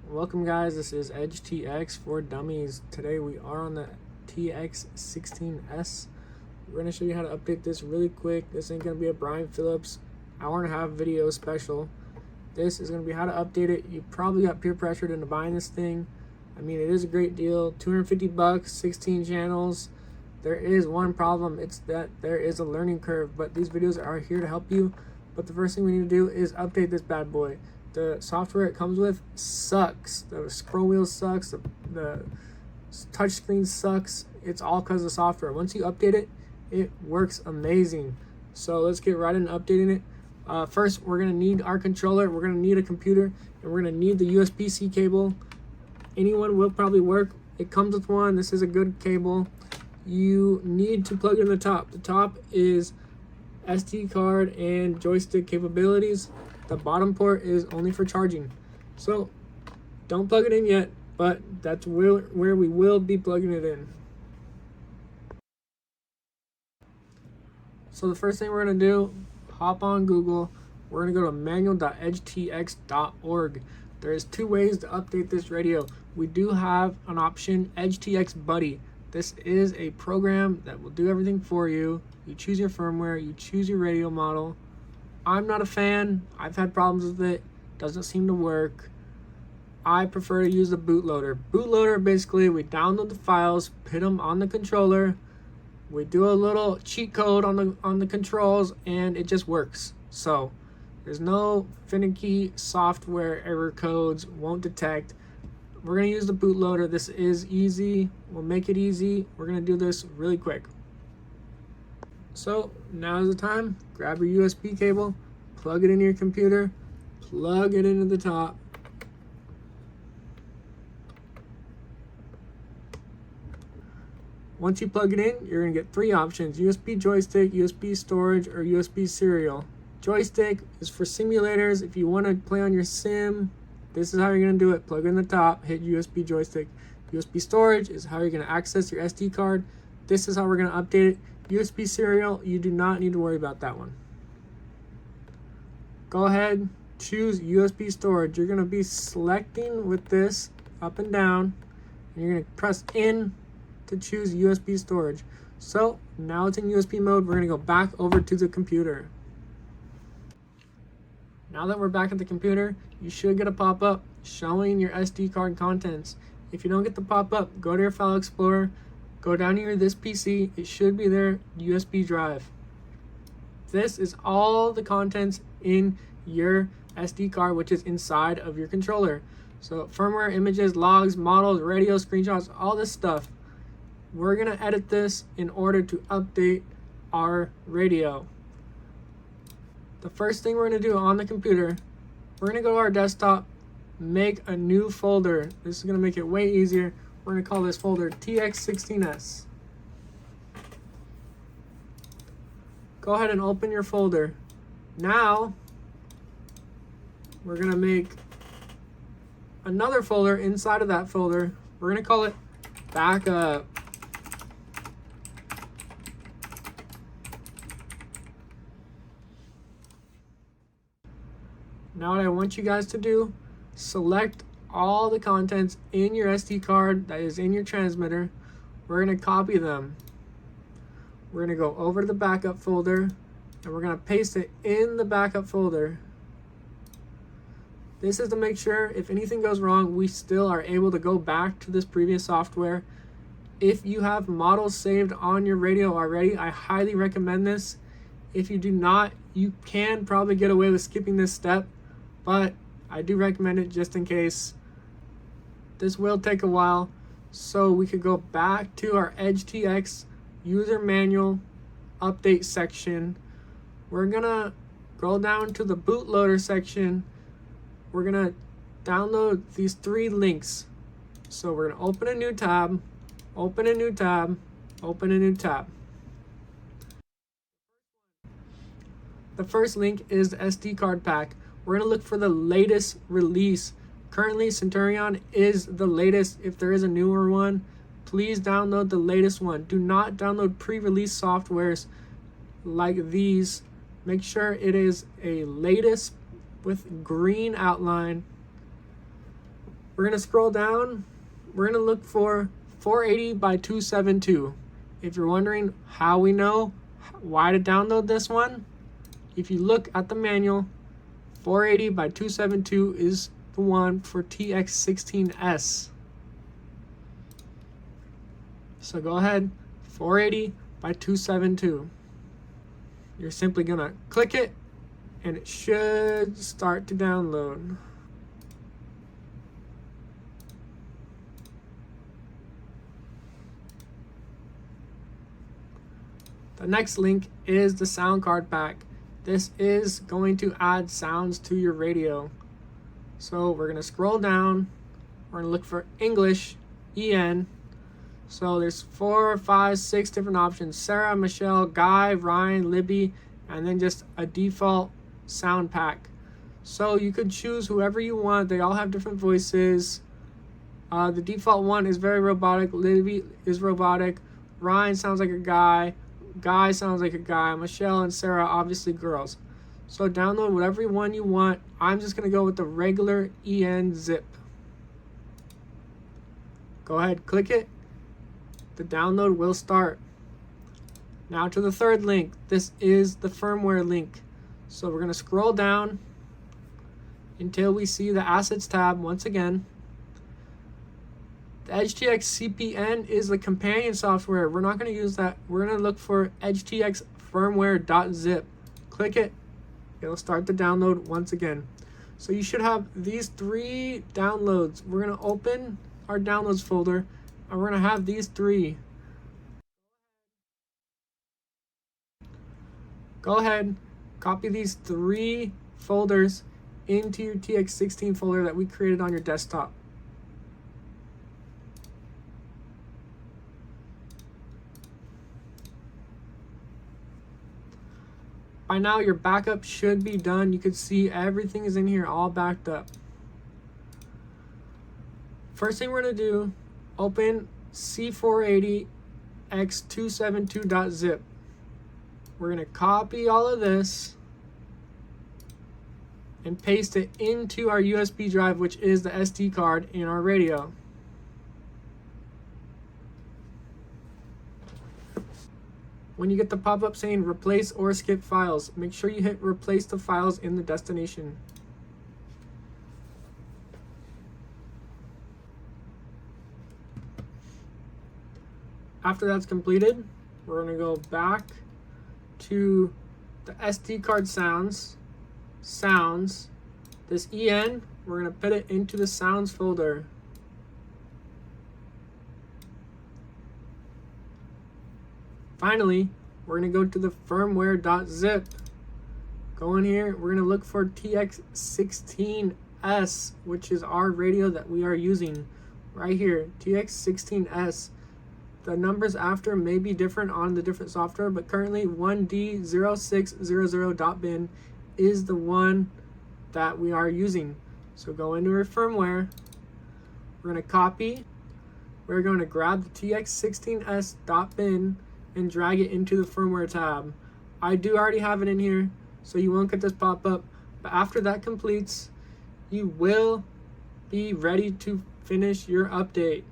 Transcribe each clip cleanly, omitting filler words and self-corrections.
Welcome guys, this is Edge TX for Dummies. Today we are on the TX16S. We're going to show you how to update this really quick. This ain't going to be a Brian Phillips hour-and-a-half video special. This is going to be how to update it. You probably got peer pressured into buying this thing. I mean, it is a great deal. 250 bucks, 16 channels. There is one problem. It's that there is a learning curve, but these videos are here to help you. But the first thing we need to do is update this bad boy. The software it comes with sucks. The scroll wheel sucks. The touchscreen sucks. It's all because of the software. Once you update it, it works amazing. So let's get right into updating it. First, we're going to need our controller. We're going to need a computer. And we're going to need the USB-C cable. Anyone will probably work. It comes with one. This is a good cable. You need to plug in the top. The top is SD card and joystick capabilities. The bottom port is only for charging. So don't plug it in yet, but that's where we will be plugging it in. So the first thing we're going to do, hop on Google. We're going to go to manual.edgetx.org. There is two ways to update this radio. We do have an option, EdgeTX Buddy. This is a program that will do everything for you. You choose your firmware, you choose your radio model. I'm not a fan. I've had problems with it. Doesn't seem to work. I prefer to use the bootloader. Bootloader, basically, we download the files, put them on the controller. We do a little cheat code on the controls, and it just works. So there's no finicky software error codes, won't detect. We're going to use the bootloader. This is easy. We'll make it easy. We're going to do this really quick. So now is the time. Grab your USB cable, plug it into your computer, plug it into the top. Once you plug it in, you're going to get three options: USB joystick, USB storage, or USB serial. Joystick is for simulators. If you want to play on your sim, this is how you're going to do it. Plug it in the top, hit USB joystick. USB storage is how you're going to access your SD card. This is how we're going to update it. USB serial, you do not need to worry about that one. Go ahead, choose USB storage. You're going to be selecting with this up and down, and you're going to press in to choose USB storage. So now it's in USB mode. We're going to go back over to the computer. Now that we're back at the computer, you should get a pop-up showing your SD card contents. If you don't get the pop-up, go to your file explorer, go down here to this PC. It should be their USB drive. This is all the contents in your SD card, which is inside of your controller. So firmware, images, logs, models, radio, screenshots, all this stuff. We're going to edit this in order to update our radio. The first thing we're going to do on the computer, we're going to go to our desktop, make a new folder. This is going to make it way easier. We're going to call this folder TX16S. Go ahead and open your folder. Now, we're going to make another folder inside of that folder. We're going to call it Backup. Now what I want you guys to do, select all the contents in your SD card that is in your transmitter. We're going to copy them. We're going to go over to the backup folder, and we're going to paste it in the backup folder. This is to make sure if anything goes wrong, we still are able to go back to this previous software. If you have models saved on your radio already, I highly recommend this. If you do not, you can probably get away with skipping this step, but I do recommend it just in case. This will take a while, so we could go back to our EdgeTX user manual update section. We're gonna go down to the bootloader section. We're gonna download these three links. So we're gonna open a new tab, open a new tab, open a new tab. The first link is the SD card pack. We're gonna look for the latest release. Currently, Centurion is the latest. If there is a newer one, please download the latest one. Do not download pre-release softwares like these. Make sure it is a latest with green outline. We're going to scroll down. We're going to look for 480 by 272. If you're wondering how we know why to download this one, if you look at the manual, 480 by 272 is the one for TX16S. So go ahead, 480 by 272. You're simply gonna click it and it should start to download. The next link is the sound card pack. This is going to add sounds to your radio. So we're gonna scroll down. We're gonna look for English, EN. So there's 4, 5, 6 different options. Sarah, Michelle, Guy, Ryan, Libby, and then just a default sound pack. So you could choose whoever you want. They all have different voices. The default one is very robotic. Libby is robotic. Ryan sounds like a guy. Guy sounds like a guy. Michelle and Sarah, obviously girls. So download whatever one you want. I'm just going to go with the regular EN zip. Go ahead, click it. The download will start. Now to the third link. This is the firmware link. So we're going to scroll down until we see the assets tab once again. The EdgeTX CPN is the companion software. We're not going to use that. We're going to look for EdgeTX firmware.zip. Click it. It'll start the download once again. So you should have these 3 downloads. We're going to open our downloads folder and we're going to have these 3. Go ahead, copy these 3 folders into your TX16 folder that we created on your desktop. By now your backup should be done. You can see everything is in here all backed up. First thing we're going to do, open C480x272.zip. We're going to copy all of this and paste it into our USB drive, which is the SD card in our radio. When you get the pop-up saying replace or skip files, make sure you hit replace the files in the destination. After that's completed, we're going to go back to the SD card sounds. This EN, we're going to put it into the sounds folder. Finally, we're going to go to the firmware.zip. Go in here, we're going to look for TX16S, which is our radio that we are using right here, TX16S. The numbers after may be different on the different software, but currently 1D0600.bin is the one that we are using. So go into our firmware, we're going to copy, we're going to grab the TX16S.bin and drag it into the firmware tab. I do already have it in here, so you won't get this pop-up, but after that completes, you will be ready to finish your update.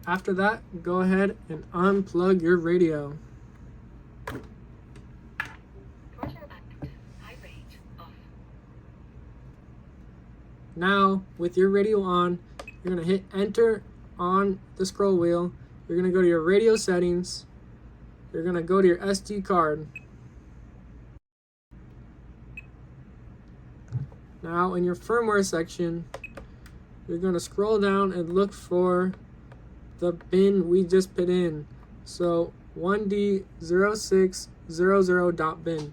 After that, go ahead and unplug your radio. Now, with your radio on, you're going to hit enter on the scroll wheel. You're going to go to your radio settings. You're going to go to your SD card. Now, in your firmware section, you're going to scroll down and look for the bin we just put in. So 1D0600.bin.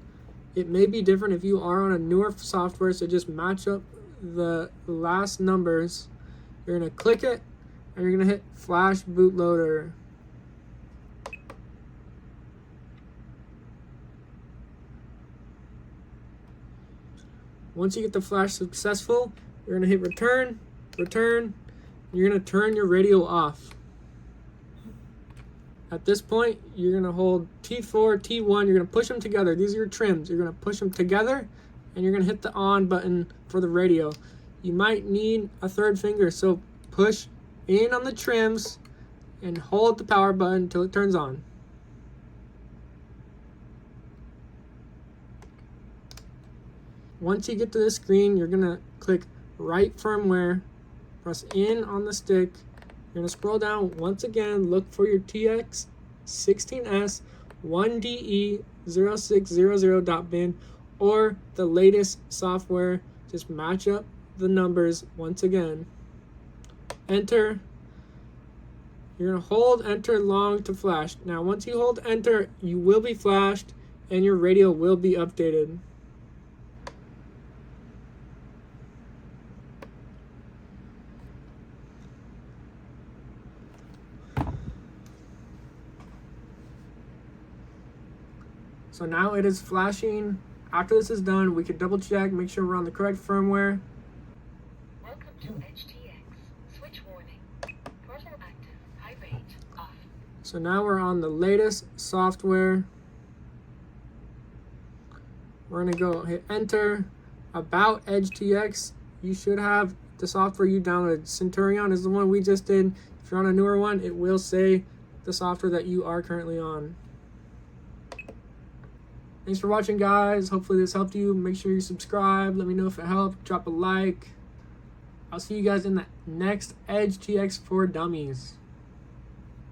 It may be different if you are on a newer software, so just match up the last numbers. You're going to click it and you're going to hit flash bootloader. Once you get the flash successful, you're going to hit return, and you're going to turn your radio off. At this point, you're going to hold T4, T1, you're going to push them together. These are your trims. You're going to push them together, and you're going to hit the on button for the radio. you might need a third finger. So push in on the trims and hold the power button until it turns on. Once you get to this screen, you're gonna click Write Firmware, press in on the stick. You're gonna scroll down once again, look for your TX16S 1DE0600.bin or the latest software. Just match up the numbers once again. Enter. You're gonna hold enter long to flash. Now once you hold enter, you will be flashed and your radio will be updated. So now it is flashing. After this is done, we can double check, make sure we're on the correct firmware. Welcome to HTX. Switch warning. Throttle active. High rate off. So now we're on the latest software. We're gonna go hit enter. About EdgeTX, you should have the software you downloaded. Centurion is the one we just did. If you're on a newer one, it will say the software that you are currently on. Thanks for watching, guys. Hopefully this helped you. Make sure you subscribe. Let me know if it helped. Drop a like. I'll see you guys in the next EdgeTX for Dummies.